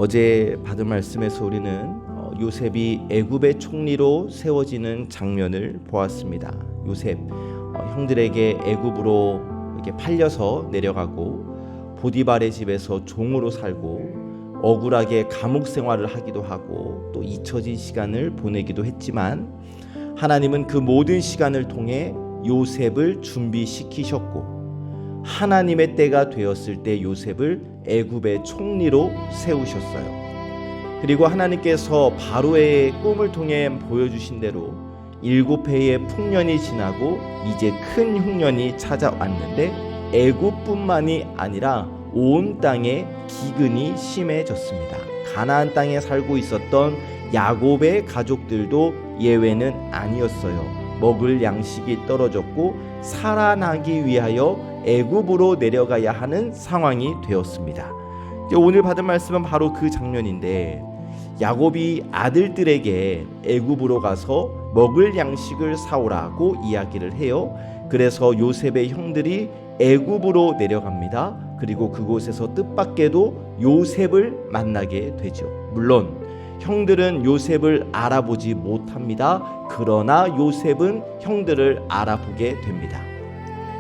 어제 받은 말씀에서 우리는 요셉이 애굽의 총리로 세워지는 장면을 보았습니다. 요셉 형들에게 애굽으로 이렇게 팔려서 내려가고 보디발의 집에서 종으로 살고 억울하게 감옥 생활을 하기도 하고 또 잊혀진 시간을 보내기도 했지만 하나님은 그 모든 시간을 통해 요셉을 준비시키셨고 하나님의 때가 되었을 때 요셉을 애굽의 총리로 세우셨어요. 그리고 하나님께서 바로의 꿈을 통해 보여주신 대로 7해의 풍년이 지나고 이제 큰 흉년이 찾아왔는데 애굽뿐만이 아니라 온 땅에 기근이 심해졌습니다. 가나안 땅에 살고 있었던 야곱의 가족들도 예외는 아니었어요. 먹을 양식이 떨어졌고 살아나기 위하여 애굽으로 내려가야 하는 상황이 되었습니다. 오늘 받은 말씀은 바로 그 장면인데 야곱이 아들들에게 애굽으로 가서 먹을 양식을 사오라고 이야기를 해요. 그래서 요셉의 형들이 애굽으로 내려갑니다. 그리고 그곳에서 뜻밖에도 요셉을 만나게 되죠. 물론 형들은 요셉을 알아보지 못합니다. 그러나 요셉은 형들을 알아보게 됩니다.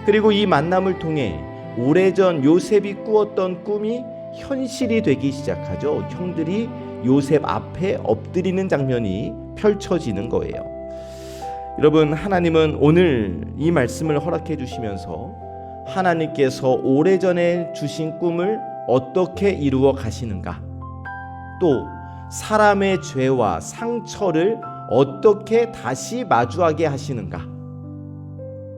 그리고 이 만남을 통해 오래전 요셉이 꾸었던 꿈이 현실이 되기 시작하죠. 형들이 요셉 앞에 엎드리는 장면이 펼쳐지는 거예요. 여러분, 하나님은 오늘 이 말씀을 허락해 주시면서 하나님께서 오래전에 주신 꿈을 어떻게 이루어 가시는가, 또 사람의 죄와 상처를 어떻게 다시 마주하게 하시는가,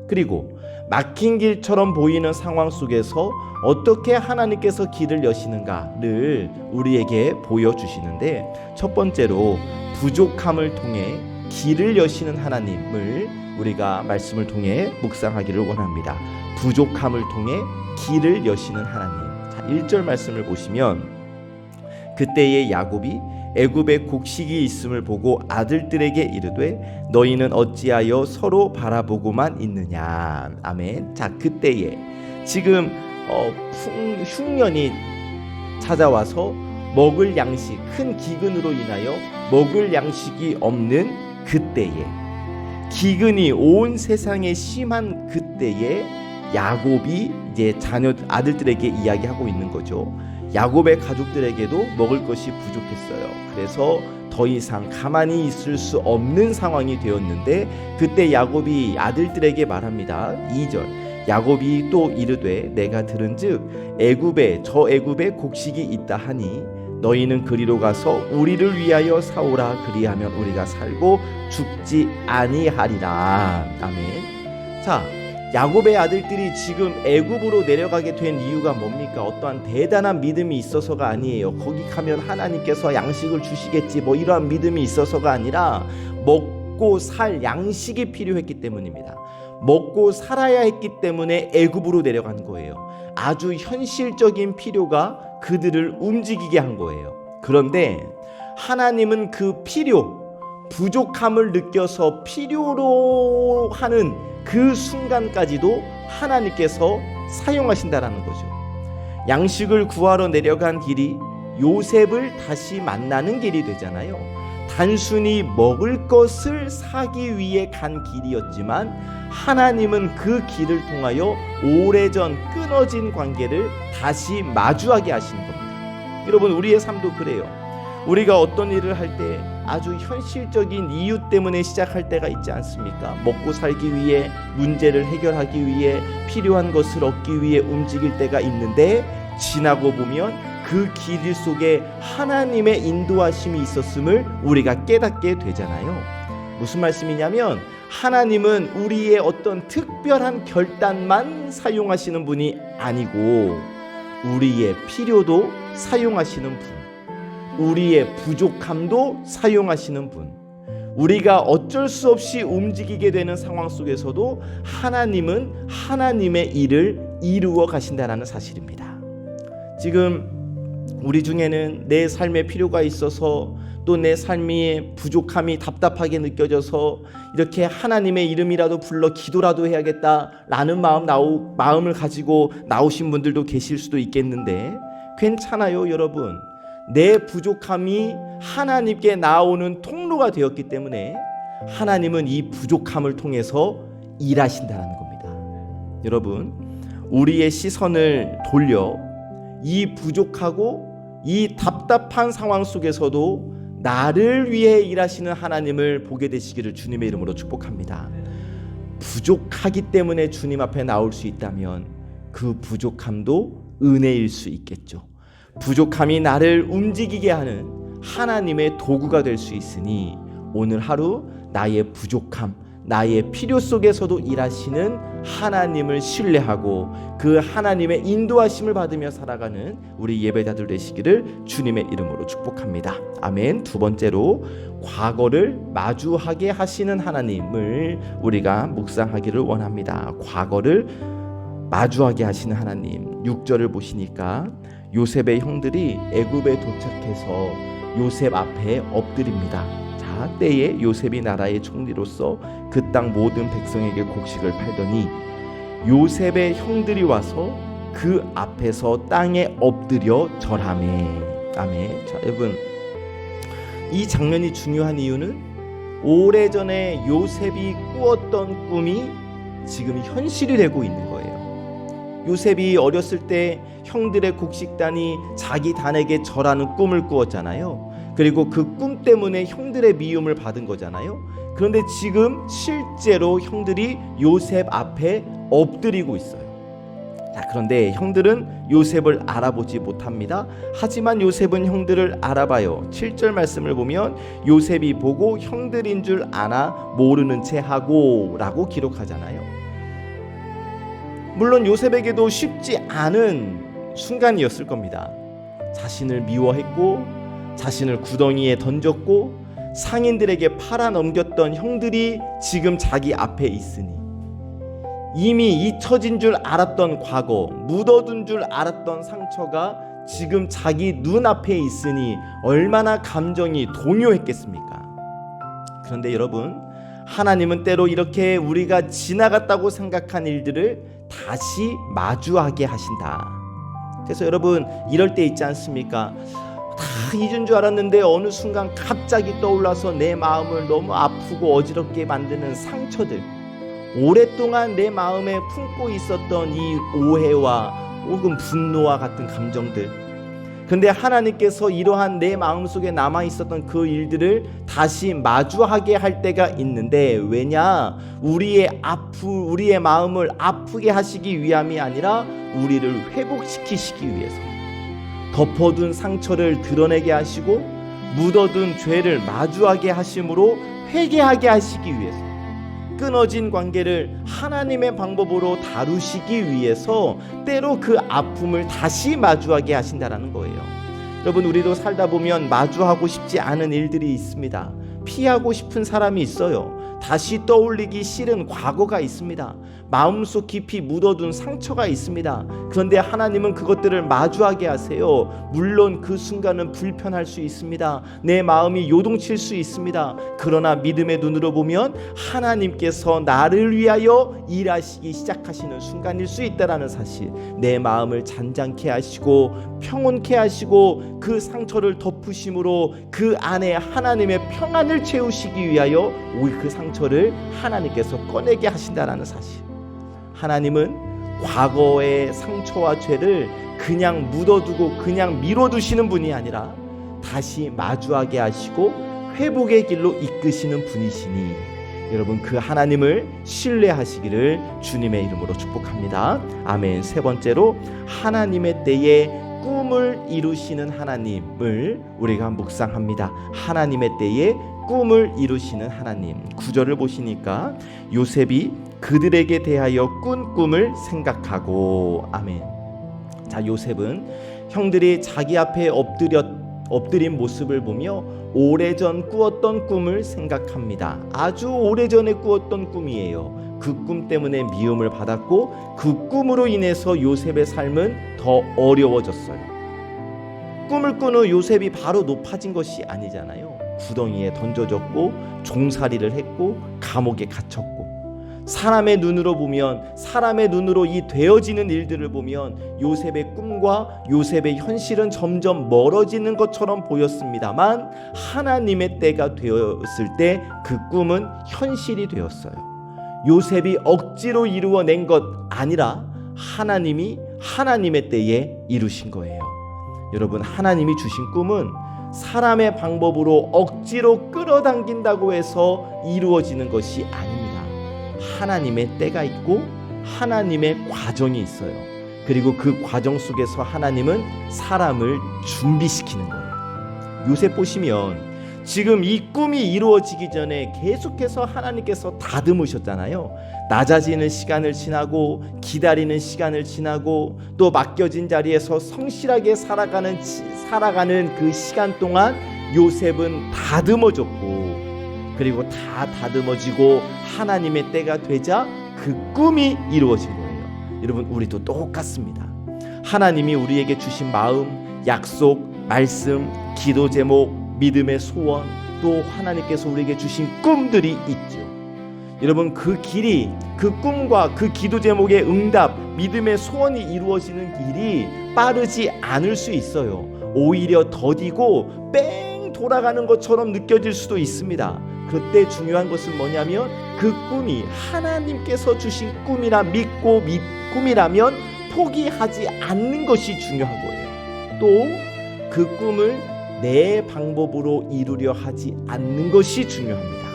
그리고 막힌 길처럼 보이는 상황 속에서 어떻게 하나님께서 길을 여시는가를 우리에게 보여주시는데, 첫 번째로 부족함을 통해 길을 여시는 하나님을 우리가 말씀을 통해 묵상하기를 원합니다. 부족함을 통해 길을 여시는 하나님. 자, 1절 말씀을 보시면 그때의 야곱이 애굽에 곡식이 있음을 보고 아들들에게 이르되 너희는 어찌하여 서로 바라보고만 있느냐. 아멘. 자, 그때에 지금 흉년이 찾아와서 먹을 양식, 큰 기근으로 인하여 먹을 양식이 없는 그때에, 기근이 온 세상에 심한 그때에 야곱이 이제 아들들에게 이야기하고 있는 거죠. 야곱의 가족들에게도 먹을 것이 부족했어요. 그래서 더 이상 가만히 있을 수 없는 상황이 되었는데 그때 야곱이 아들들에게 말합니다. 2절 야곱이 또 이르되 내가 들은즉 애굽에 곡식이 있다 하니 너희는 그리로 가서 우리를 위하여 사오라. 그리하면 우리가 살고 죽지 아니하리라. 아멘. 자, 야곱의 아들들이 지금 애굽으로 내려가게 된 이유가 뭡니까? 어떠한 대단한 믿음이 있어서가 아니에요. 거기 가면 하나님께서 양식을 주시겠지, 이러한 믿음이 있어서가 아니라 먹고 살 양식이 필요했기 때문입니다. 먹고 살아야 했기 때문에 애굽으로 내려간 거예요. 아주 현실적인 필요가 그들을 움직이게 한 거예요. 그런데 하나님은 그 부족함을 느껴서 필요로 하는 그 순간까지도 하나님께서 사용하신다라는 거죠. 양식을 구하러 내려간 길이 요셉을 다시 만나는 길이 되잖아요. 단순히 먹을 것을 사기 위해 간 길이었지만 하나님은 그 길을 통하여 오래전 끊어진 관계를 다시 마주하게 하시는 겁니다. 여러분, 우리의 삶도 그래요. 우리가 어떤 일을 할 때 아주 현실적인 이유 때문에 시작할 때가 있지 않습니까? 먹고 살기 위해, 문제를 해결하기 위해, 필요한 것을 얻기 위해 움직일 때가 있는데 지나고 보면 그 길 속에 하나님의 인도하심이 있었음을 우리가 깨닫게 되잖아요. 무슨 말씀이냐면 하나님은 우리의 어떤 특별한 결단만 사용하시는 분이 아니고 우리의 필요도 사용하시는 분, 우리의 부족함도 사용하시는 분, 우리가 어쩔 수 없이 움직이게 되는 상황 속에서도 하나님은 하나님의 일을 이루어 가신다는 사실입니다. 지금 우리 중에는 내 삶에 필요가 있어서 또 내 삶이 부족함이 답답하게 느껴져서 이렇게 하나님의 이름이라도 불러 기도라도 해야겠다라는 마음을 가지고 나오신 분들도 계실 수도 있겠는데 괜찮아요. 여러분, 내 부족함이 하나님께 나오는 통로가 되었기 때문에 하나님은 이 부족함을 통해서 일하신다는 겁니다. 여러분, 우리의 시선을 돌려 이 부족하고 이 답답한 상황 속에서도 나를 위해 일하시는 하나님을 보게 되시기를 주님의 이름으로 축복합니다. 부족하기 때문에 주님 앞에 나올 수 있다면 그 부족함도 은혜일 수 있겠죠. 부족함이 나를 움직이게 하는 하나님의 도구가 될 수 있으니 오늘 하루 나의 부족함, 나의 필요 속에서도 일하시는 하나님을 신뢰하고 그 하나님의 인도하심을 받으며 살아가는 우리 예배자들 되시기를 주님의 이름으로 축복합니다. 아멘. 두 번째로, 과거를 마주하게 하시는 하나님을 우리가 묵상하기를 원합니다. 과거를 마주하게 하시는 하나님. 6절을 보시니까 요셉의 형들이 애굽에 도착해서 요셉 앞에 엎드립니다. 자, 때에 요셉이 나라의 총리로서 그 땅 모든 백성에게 곡식을 팔더니 요셉의 형들이 와서 그 앞에서 땅에 엎드려 절하매. 아멘. 자, 여러분, 이 장면이 중요한 이유는 오래전에 요셉이 꾸었던 꿈이 지금 현실이 되고 있는 거예요. 요셉이 어렸을 때 형들의 곡식단이 자기 단에게 절하는 꿈을 꾸었잖아요. 그리고 그 꿈 때문에 형들의 미움을 받은 거잖아요. 그런데 지금 실제로 형들이 요셉 앞에 엎드리고 있어요. 자, 그런데 형들은 요셉을 알아보지 못합니다. 하지만 요셉은 형들을 알아봐요. 7절 말씀을 보면 요셉이 보고 형들인 줄 아나 모르는 채 하고 라고 기록하잖아요. 물론 요셉에게도 쉽지 않은 순간이었을 겁니다. 자신을 미워했고 자신을 구덩이에 던졌고 상인들에게 팔아넘겼던 형들이 지금 자기 앞에 있으니 이미 잊혀진 줄 알았던 과거, 묻어둔 줄 알았던 상처가 지금 자기 눈앞에 있으니 얼마나 감정이 동요했겠습니까? 그런데 여러분, 하나님은 때로 이렇게 우리가 지나갔다고 생각한 일들을 다시 마주하게 하신다. 그래서 여러분, 이럴 때 있지 않습니까? 다 잊은 줄 알았는데 어느 순간 갑자기 떠올라서 내 마음을 너무 아프고 어지럽게 만드는 상처들, 오랫동안 내 마음에 품고 있었던 이 오해와 혹은 분노와 같은 감정들. 그런데 하나님께서 이러한 내 마음속에 남아있었던 그 일들을 다시 마주하게 할 때가 있는데, 왜냐? 우리의 마음을 아프게 하시기 위함이 아니라 우리를 회복시키시기 위해서, 덮어둔 상처를 드러내게 하시고 묻어둔 죄를 마주하게 하심으로 회개하게 하시기 위해서, 끊어진 관계를 하나님의 방법으로 다루시기 위해서 때로 그 아픔을 다시 마주하게 하신다라는 거예요. 여러분, 우리도 살다 보면 마주하고 싶지 않은 일들이 있습니다. 피하고 싶은 사람이 있어요. 다시 떠올리기 싫은 과거가 있습니다. 마음속 깊이 묻어둔 상처가 있습니다. 그런데 하나님은 그것들을 마주하게 하세요. 물론 그 순간은 불편할 수 있습니다. 내 마음이 요동칠 수 있습니다. 그러나 믿음의 눈으로 보면 하나님께서 나를 위하여 일하시기 시작하시는 순간일 수 있다는 사실, 내 마음을 잔잔케 하시고 평온케 하시고 그 상처를 덮으심으로 그 안에 하나님의 평안을 채우시기 위하여 그 상처를 하나님께서 꺼내게 하신다는 사실. 하나님은 과거의 상처와 죄를 그냥 묻어두고 그냥 미뤄두시는 분이 아니라 다시 마주하게 하시고 회복의 길로 이끄시는 분이시니, 여러분, 그 하나님을 신뢰하시기를 주님의 이름으로 축복합니다. 아멘. 세 번째로, 하나님의 때에 꿈을 이루시는 하나님을 우리가 묵상합니다. 하나님의 때에 꿈을 이루시는 하나님. 9절을 보시니까 요셉이 그들에게 대하여 꾼 꿈을 생각하고. 아멘. 자, 요셉은 형들이 자기 앞에 엎드린 모습을 보며 오래전 꾸었던 꿈을 생각합니다. 아주 오래전에 꾸었던 꿈이에요. 그 꿈 때문에 미움을 받았고 그 꿈으로 인해서 요셉의 삶은 더 어려워졌어요. 꿈을 꾼 후 요셉이 바로 높아진 것이 아니잖아요. 구덩이에 던져졌고 종살이를 했고 감옥에 갇혔고, 사람의 눈으로 보면, 사람의 눈으로 이 되어지는 일들을 보면 요셉의 꿈과 요셉의 현실은 점점 멀어지는 것처럼 보였습니다만, 하나님의 때가 되었을 때 그 꿈은 현실이 되었어요. 요셉이 억지로 이루어낸 것 아니라 하나님이 하나님의 때에 이루신 거예요. 여러분, 하나님이 주신 꿈은 사람의 방법으로 억지로 끌어당긴다고 해서 이루어지는 것이 아닙니다. 하나님의 때가 있고 하나님의 과정이 있어요. 그리고 그 과정 속에서 하나님은 사람을 준비시키는 거예요. 요셉 보시면 지금 이 꿈이 이루어지기 전에 계속해서 하나님께서 다듬으셨잖아요. 낮아지는 시간을 지나고 기다리는 시간을 지나고 또 맡겨진 자리에서 성실하게 살아가는 그 시간 동안 요셉은 다듬어졌고, 그리고 다 다듬어지고 하나님의 때가 되자 그 꿈이 이루어진 거예요. 여러분, 우리도 똑같습니다. 하나님이 우리에게 주신 마음, 약속, 말씀, 기도 제목, 믿음의 소원, 또 하나님께서 우리에게 주신 꿈들이 있죠. 여러분, 그 길이, 그 꿈과 그 기도 제목의 응답, 믿음의 소원이 이루어지는 길이 빠르지 않을 수 있어요. 오히려 더디고 뺑 돌아가는 것처럼 느껴질 수도 있습니다. 그때 중요한 것은 뭐냐면 그 꿈이 하나님께서 주신 꿈이라 믿고 꿈이라면 포기하지 않는 것이 중요한 거예요. 또 그 꿈을 내 방법으로 이루려 하지 않는 것이 중요합니다.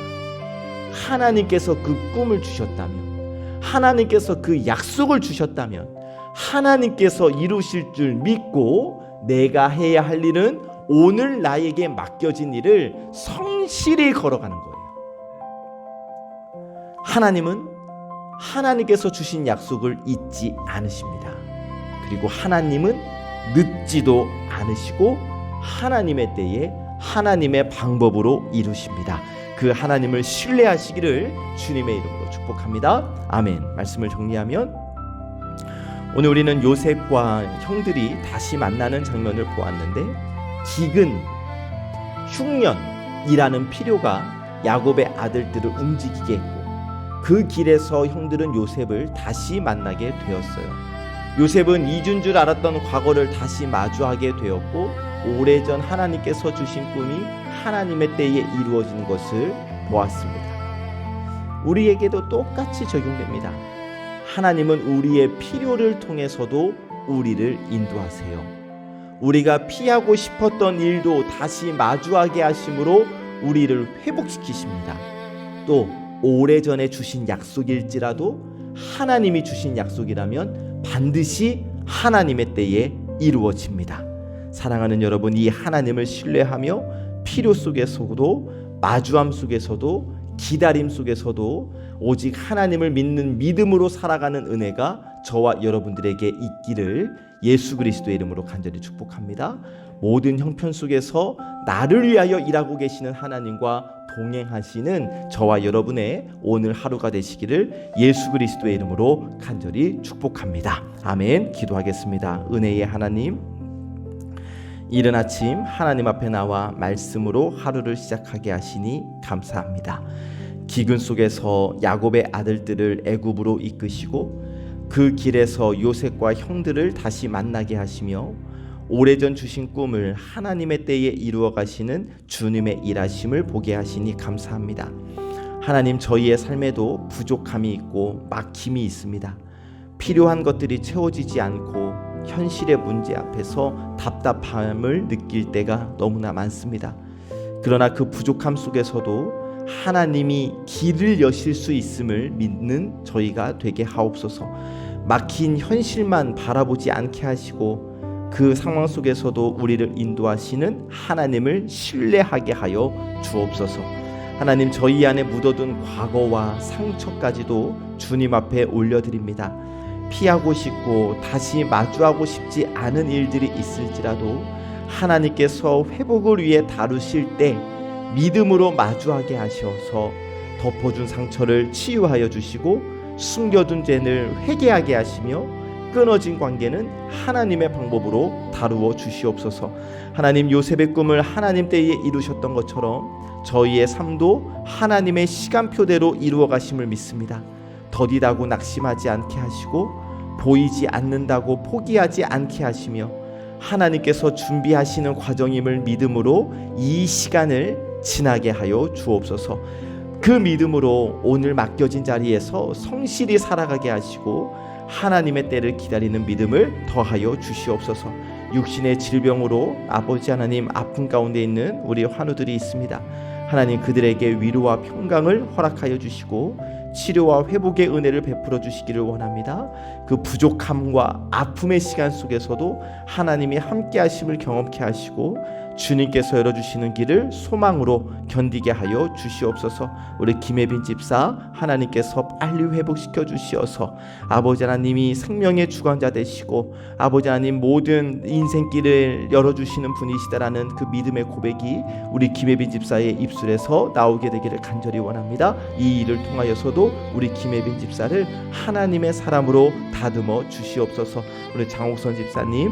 하나님께서 그 꿈을 주셨다면, 하나님께서 그 약속을 주셨다면, 하나님께서 이루실 줄 믿고 내가 해야 할 일은 오늘 나에게 맡겨진 일을 성실히 걸어가는 거예요. 하나님은 하나님께서 주신 약속을 잊지 않으십니다. 그리고 하나님은 늦지도 않으시고 하나님의 때에 하나님의 방법으로 이루십니다. 그 하나님을 신뢰하시기를 주님의 이름으로 축복합니다. 아멘. 말씀을 정리하면 오늘 우리는 요셉과 형들이 다시 만나는 장면을 보았는데, 기근, 흉년이라는 필요가 야곱의 아들들을 움직이게 했고, 그 길에서 형들은 요셉을 다시 만나게 되었어요. 요셉은 잊은 줄 알았던 과거를 다시 마주하게 되었고, 오래전 하나님께서 주신 꿈이 하나님의 때에 이루어지는 것을 보았습니다. 우리에게도 똑같이 적용됩니다. 하나님은 우리의 필요를 통해서도 우리를 인도하세요. 우리가 피하고 싶었던 일도 다시 마주하게 하심으로 우리를 회복시키십니다. 또 오래전에 주신 약속일지라도 하나님이 주신 약속이라면 반드시 하나님의 때에 이루어집니다. 사랑하는 여러분, 이 하나님을 신뢰하며 필요 속에서도, 마주함 속에서도, 기다림 속에서도 오직 하나님을 믿는 믿음으로 살아가는 은혜가 저와 여러분들에게 있기를 예수 그리스도의 이름으로 간절히 축복합니다. 모든 형편 속에서 나를 위하여 일하고 계시는 하나님과 동행하시는 저와 여러분의 오늘 하루가 되시기를 예수 그리스도의 이름으로 간절히 축복합니다. 아멘. 기도하겠습니다. 은혜의 하나님, 이른 아침 하나님 앞에 나와 말씀으로 하루를 시작하게 하시니 감사합니다. 기근 속에서 야곱의 아들들을 애굽으로 이끄시고 그 길에서 요셉과 형들을 다시 만나게 하시며 오래전 주신 꿈을 하나님의 때에 이루어 가시는 주님의 일하심을 보게 하시니 감사합니다. 하나님, 저희의 삶에도 부족함이 있고 막힘이 있습니다. 필요한 것들이 채워지지 않고 현실의 문제 앞에서 답답함을 느낄 때가 너무나 많습니다. 그러나 그 부족함 속에서도 하나님이 길을 여실 수 있음을 믿는 저희가 되게 하옵소서. 막힌 현실만 바라보지 않게 하시고 그 상황 속에서도 우리를 인도하시는 하나님을 신뢰하게 하여 주옵소서. 하나님, 저희 안에 묻어둔 과거와 상처까지도 주님 앞에 올려드립니다. 피하고 싶고 다시 마주하고 싶지 않은 일들이 있을지라도 하나님께서 회복을 위해 다루실 때 믿음으로 마주하게 하셔서 덮어준 상처를 치유하여 주시고 숨겨둔 죄를 회개하게 하시며 끊어진 관계는 하나님의 방법으로 다루어 주시옵소서. 하나님, 요셉의 꿈을 하나님 때에 이루셨던 것처럼 저희의 삶도 하나님의 시간표대로 이루어 가심을 믿습니다. 더디다고 낙심하지 않게 하시고 보이지 않는다고 포기하지 않게 하시며 하나님께서 준비하시는 과정임을 믿음으로 이 시간을 지나게 하여 주옵소서. 그 믿음으로 오늘 맡겨진 자리에서 성실히 살아가게 하시고 하나님의 때를 기다리는 믿음을 더하여 주시옵소서. 육신의 질병으로 아버지 하나님 아픈 가운데 있는 우리 환우들이 있습니다. 하나님 그들에게 위로와 평강을 허락하여 주시고 치료와 회복의 은혜를 베풀어 주시기를 원합니다. 그 부족함과 아픔의 시간 속에서도 하나님이 함께 하심을 경험케 하시고 주님께서 열어주시는 길을 소망으로 견디게 하여 주시옵소서. 우리 김혜빈 집사 하나님께서 빨리 회복시켜 주시어서 아버지 하나님이 생명의 주관자 되시고 아버지 하나님 모든 인생길을 열어주시는 분이시다라는 그 믿음의 고백이 우리 김혜빈 집사의 입술에서 나오게 되기를 간절히 원합니다. 이 일을 통하여서도 우리 김혜빈 집사를 하나님의 사람으로 다듬어 주시옵소서. 우리 장옥선 집사님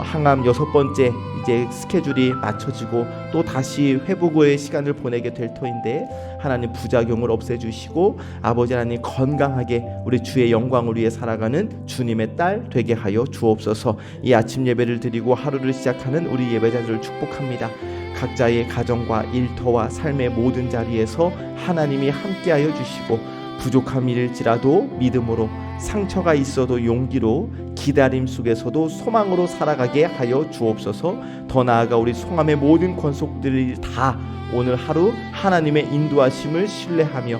항암 6번째 이제 스케줄이 맞춰지고 또 다시 회복의 시간을 보내게 될 터인데 하나님 부작용을 없애주시고 아버지 하나님 건강하게 우리 주의 영광을 위해 살아가는 주님의 딸 되게 하여 주옵소서. 이 아침 예배를 드리고 하루를 시작하는 우리 예배자들을 축복합니다. 각자의 가정과 일터와 삶의 모든 자리에서 하나님이 함께하여 주시고 부족함일지라도 믿음으로 상처가 있어도 용기로 기다림 속에서도 소망으로 살아가게 하여 주옵소서. 더 나아가 우리 송암의 모든 권속들이 다 오늘 하루 하나님의 인도하심을 신뢰하며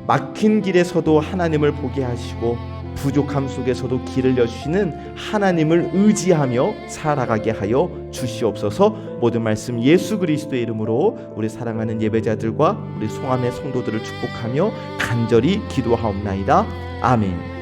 막힌 길에서도 하나님을 보게 하시고 부족함 속에서도 길을 여주시는 하나님을 의지하며 살아가게 하여 주시옵소서. 모든 말씀 예수 그리스도의 이름으로 우리 사랑하는 예배자들과 우리 송암의 성도들을 축복하며 간절히 기도하옵나이다. 아멘.